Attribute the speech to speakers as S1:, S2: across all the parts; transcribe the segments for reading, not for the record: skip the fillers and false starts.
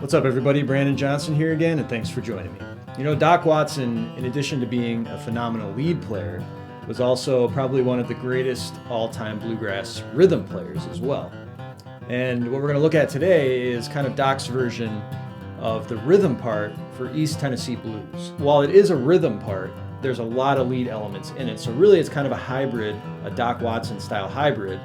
S1: What's up, everybody? Brandon Johnson here again, and thanks for joining me. You know, Doc Watson, in addition to being a phenomenal lead player, was also probably one of the greatest all-time bluegrass rhythm players as well. And what we're going to look at today is kind of Doc's version of the rhythm part for East Tennessee Blues. While it is a rhythm part, there's a lot of lead elements in it. So really it's kind of a hybrid, a Doc Watson style hybrid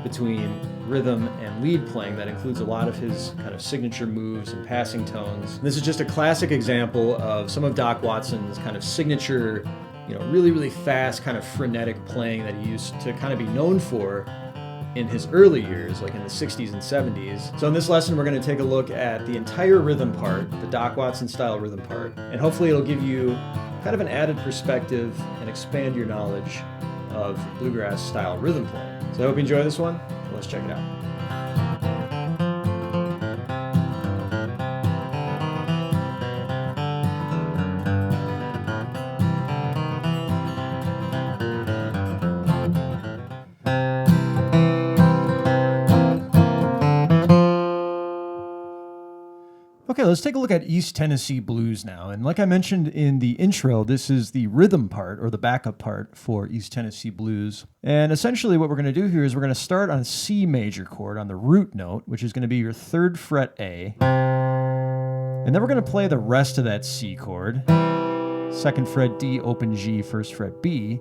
S1: between rhythm and lead playing that includes a lot of his kind of signature moves and passing tones. This is just a classic example of some of Doc Watson's kind of signature, really fast, kind of frenetic playing that he used to kind of be known for in his early years, like in the 60s and 70s. So in this lesson, we're going to take a look at the entire rhythm part, the Doc Watson style rhythm part, and hopefully it'll give you kind of an added perspective and expand your knowledge of bluegrass style rhythm playing. So I hope you enjoy this one. Let's check it out. Okay, let's take a look at East Tennessee Blues now. And like I mentioned in the intro, this is the rhythm part or the backup part for East Tennessee Blues. And essentially what we're going to do here is we're going to start on a C major chord on the root note, which is going to be your 3rd fret A. And then we're going to play the rest of that C chord. 2nd fret D, open G, 1st fret B.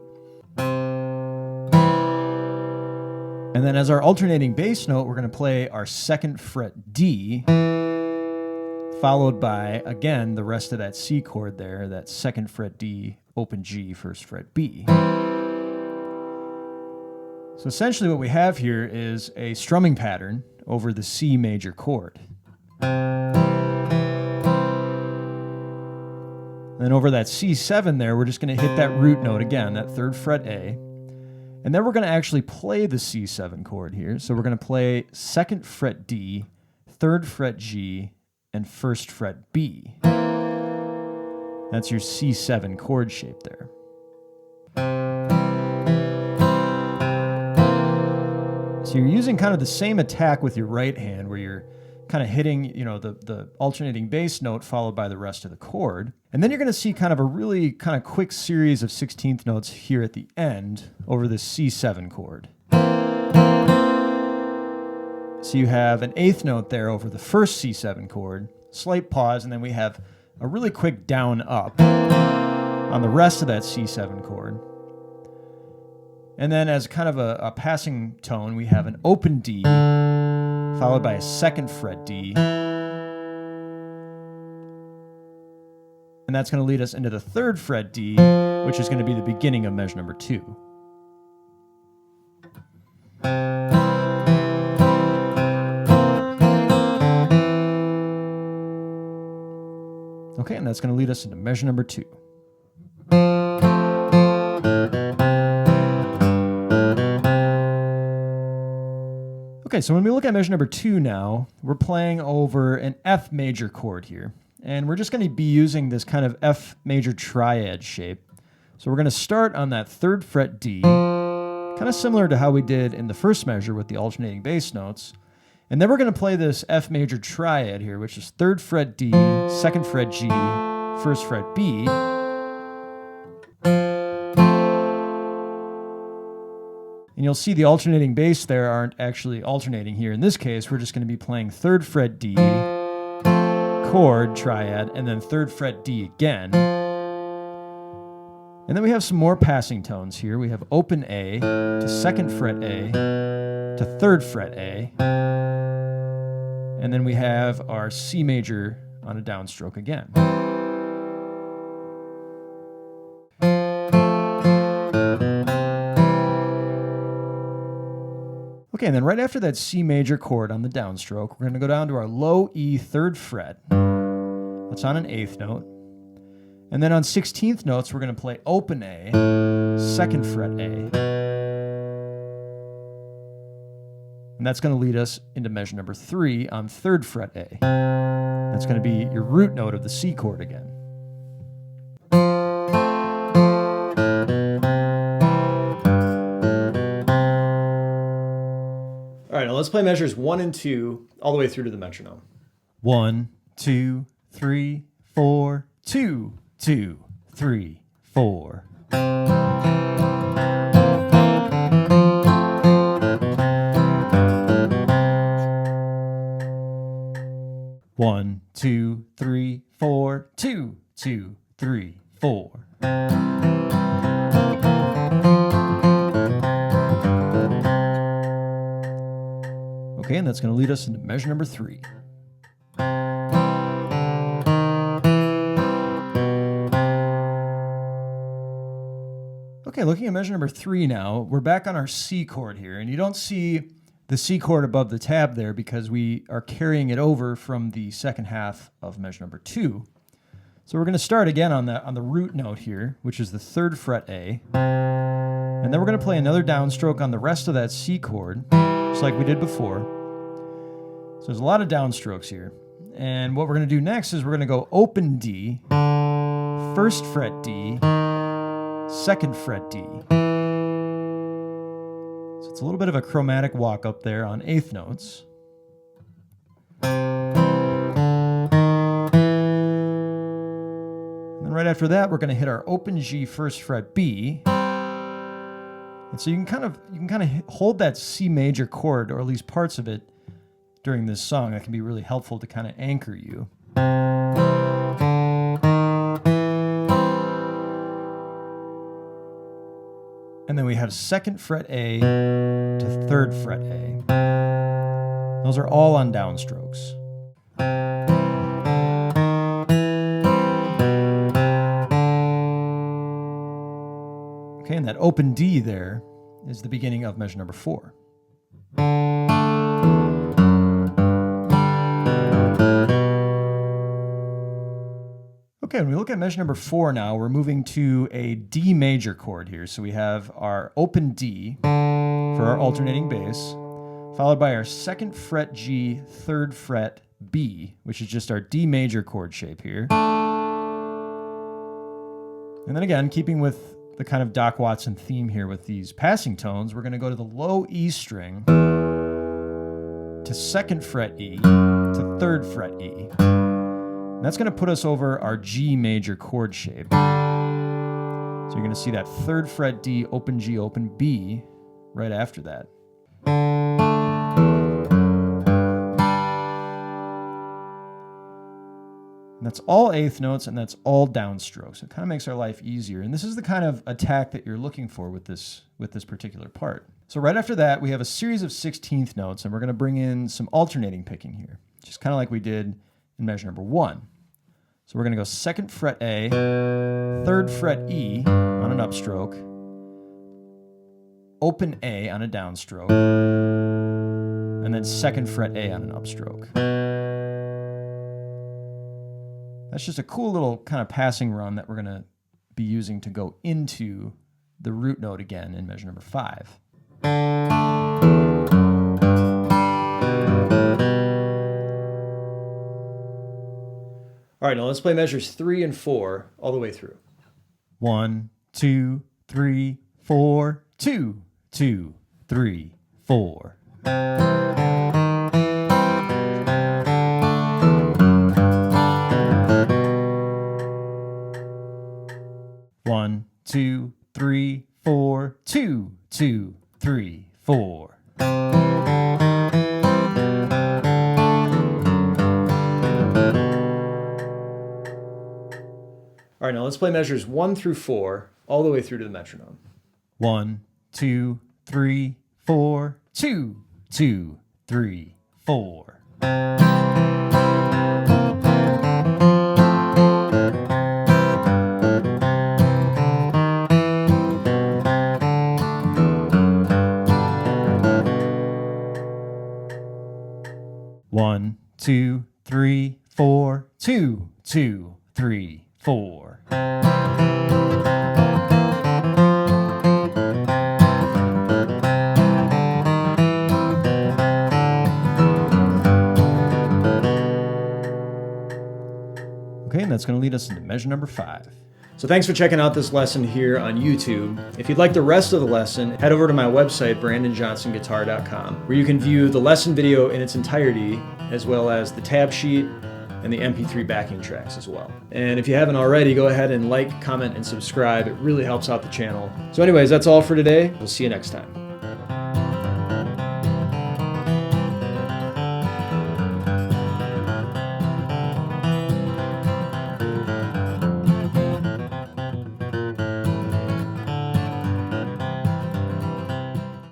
S1: And then as our alternating bass note, we're going to play our 2nd fret D, followed by, again, the rest of that C chord there, that 2nd fret D, open G, 1st fret B. So essentially what we have here is a strumming pattern over the C major chord. Then over that C7 there, we're just going to hit that root note again, that 3rd fret A. And then we're going to actually play the C7 chord here. So we're going to play 2nd fret D, 3rd fret G, and 1st fret B. That's your C7 chord shape there. So you're using kind of the same attack with your right hand where you're kind of hitting, the alternating bass note followed by the rest of the chord. And then you're going to see kind of a really kind of quick series of 16th notes here at the end over this C7 chord. So you have an 8th note there over the first C7 chord, slight pause, and then we have a really quick down up on the rest of that C7 chord. And then as kind of a passing tone, we have an open D followed by a 2nd fret D. And that's going to lead us into the 3rd fret D, which is going to be the beginning of measure number 2. Okay, and that's going to lead us into measure number 2. Okay, so when we look at measure number 2 now, we're playing over an F major chord here. And we're just going to be using this kind of F major triad shape. So we're going to start on that 3rd fret D, kind of similar to how we did in the first measure with the alternating bass notes. And then we're going to play this F major triad here, which is 3rd fret D, 2nd fret G, 1st fret B. And you'll see the alternating bass there aren't actually alternating here. In this case, we're just going to be playing 3rd fret D, chord, triad, and then 3rd fret D again. And then we have some more passing tones here. We have open A to 2nd fret A to 3rd fret A. And then we have our C major on a downstroke again. Okay, and then right after that C major chord on the downstroke, we're going to go down to our low E 3rd fret. That's on an 8th note. And then on 16th notes, we're going to play open A, 2nd fret A. And that's going to lead us into measure number 3 on 3rd fret A. That's going to be your root note of the C chord again. All right, now let's play measures 1 and 2 all the way through to the metronome.
S2: 1,
S1: 2, 3, 4, 2, 2, 3, 4. One, 2, 3, 4, 2, 2, 3, 4. Okay, and that's going to lead us into measure number 3. Okay, looking at measure number 3 now, we're back on our C chord here, and you don't see the C chord above the tab there because we are carrying it over from the second half of measure number 2. So we're going to start again on the root note here, which is the 3rd fret A, and then we're going to play another downstroke on the rest of that C chord, just like we did before. So there's a lot of downstrokes here, and what we're going to do next is we're going to go open D, 1st fret D, 2nd fret D. So it's a little bit of a chromatic walk up there on 8th notes. And then right after that, we're going to hit our open G 1st fret B. And so you can kind of hold that C major chord, or at least parts of it, during this song. That can be really helpful to kind of anchor you. And then we have 2nd fret A to 3rd fret A. Those are all on downstrokes. Okay, and that open D there is the beginning of measure number 4. Okay, when we look at measure number 4 now, we're moving to a D major chord here. So we have our open D for our alternating bass, followed by our 2nd fret G, 3rd fret B, which is just our D major chord shape here. And then again, keeping with the kind of Doc Watson theme here with these passing tones, we're going to go to the low E string to 2nd fret E to 3rd fret E. And that's going to put us over our G major chord shape. So you're going to see that 3rd fret D, open G, open B right after that. And that's all 8th notes, and that's all downstrokes. It kind of makes our life easier. And this is the kind of attack that you're looking for with this particular part. So right after that, we have a series of 16th notes, and we're going to bring in some alternating picking here, just kind of like we did in measure number 1. So we're going to go 2nd fret A, 3rd fret E on an upstroke, open A on a downstroke, and then 2nd fret A on an upstroke. That's just a cool little kind of passing run that we're going to be using to go into the root note again in measure number 5. All right, now let's play measures 3 and 4 all the way through. 1, 2, 3, 4, 2, 2, 3, 4. One, 2, 3, 4, 2, 2, 3, 4. All right, now let's play measures 1 through 4 all the way through to the metronome. 1, 2, 3, 4, 2, 2, 3, 4. One, 2, 3, 4, 2, 2, 3, 4. Okay, and that's going to lead us into measure number 5. So thanks for checking out this lesson here on YouTube. If you'd like the rest of the lesson, head over to my website, brandonjohnsonguitar.com, where you can view the lesson video in its entirety, as well as the tab sheet and the MP3 backing tracks as well. And if you haven't already, go ahead and like, comment, and subscribe. It really helps out the channel. So anyways, that's all for today. We'll see you next time.